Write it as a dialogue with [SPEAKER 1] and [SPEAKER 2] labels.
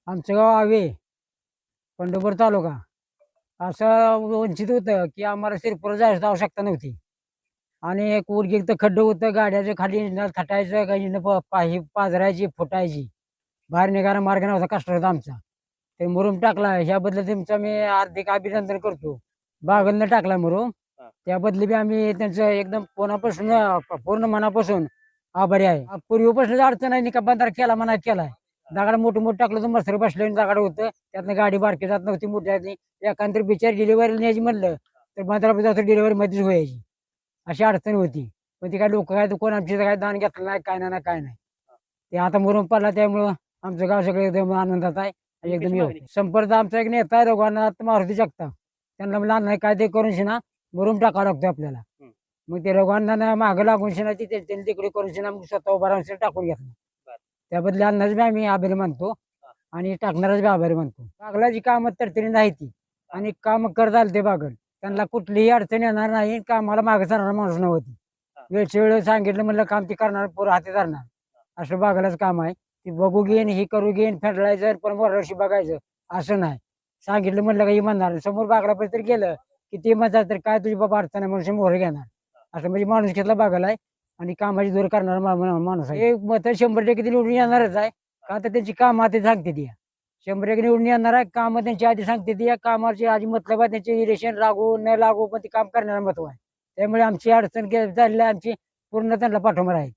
[SPEAKER 1] आमचं गाव आवे, पंढरपूर तालुका. असं वंचित होतं की आम्हाला शिरपूर जायची आवश्यकता नव्हती. आणि एक उलगीत खड्डं होतं, गाड्याचं खाली इंजिनाला थटायचं, काही पाही पाजरायची, फुटायची. बाहेर निघायला मार्ग नव्हता, कष्ट होता आमचा. ते मुरुम टाकला, ह्याबद्दल तुमचं मी हार्दिक अभिनंदन करतो. बागलनं टाकला मुरुम.
[SPEAKER 2] हा.
[SPEAKER 1] त्याबद्दल बी आम्ही त्यांचं एकदम कोणापासून पूर्ण मनापासून आभारी आहे. पूर्वीपासून अडचण आहे, का बंधारा केला म्हणा केलाय. दगड मोठं मोठं टाकलं तर मस्तर बसले दगड होतं, त्यातनं गाडी बारकी जात नव्हती मोठ्यातली. एखादी बिचार डिलिव्हरी न्यायची म्हणलं तर बंधारा डिलिव्हरी मध्येच व्हायची. अशी अडचण होती. पण ती काय लोक काय कोण आमची काय दान घेतलं नाही, काय नाही काय नाही. ते आता मुरुम पडला त्यामुळं आमचं गाव सगळं एकदम आनंदात आहे आणि एकदम
[SPEAKER 2] कशी मागणी?
[SPEAKER 1] संपर्क आमचा एक नेता आहे रघुनाथ मारुती जगताप. त्यांना लहान नाही काय ते करून शिना मुरुम टाकावं लागतो आपल्याला.
[SPEAKER 2] हम्म.
[SPEAKER 1] मग ते रघुनाथांना मागं लागून शिना ती त्यांनी तिकडे करून शिना मग स्वतः उभा राहून शिना टाकून घेतलं.
[SPEAKER 2] बरं.
[SPEAKER 1] त्याबद्दल अण्णाच बी आम्ही आभारी मानतो आणि टाकणारच बी आभारी मानतो. बागलाची कामं तरतरी नाही ती आणि काम करत आले ते बागल. त्यांना कुठलीही अडचण येणार नाही, कामाला मागे जाणारा माणूस नव्हती. वेळच्या वेळ सांगितलं म्हणलं काम ती करणार, पोरं हाती धरणार. असं बागलाच काम आहे. ती बघू घेईन, ही करू घेईन, फेडलायचं पण वर्षी बघायचं असं नाही. सांगितलं म्हणलं काही म्हणणार, समोर बागला तरी गेलं की ते म्हणतात तर काय तुझी बाबा अडचण आहे म्हणून मोहर घेणार. असं म्हणजे माणूस घेतला बागला आहे आणि कामाची दूर करणारा माणूस आहे. हे मत 100% निवडून येणारच आहे, का तर त्यांची काम आधी सांगते ती. 100% निवडून येणार आहे, काम त्यांची आधी सांगते ती. कामाची आधी मतलब आहे, त्यांचे इलेक्शन लागू न लागू पण ते काम करण्याला महत्व आहे. त्यामुळे आमची अडचण झालेली आहे, आमची पूर्ण त्यांना पाठिंबा आहे.